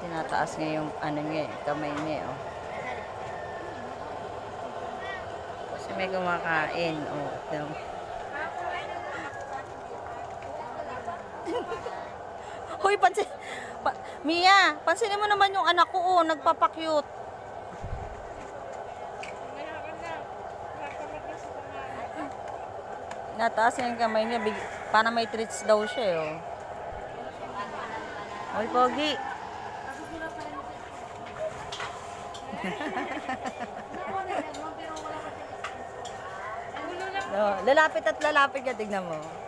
Tinataas niya yung ano niya, kamay niya, oh. Kasi may kumakain, oh. Hoy, Mia, pansinin mo naman yung anak ko, oh, nagpapakyut. Nataas niya yung kamay niya, para may treats daw siya, oh. Hoy, Pogi. No, lalapit at lalapit ka, tignan mo.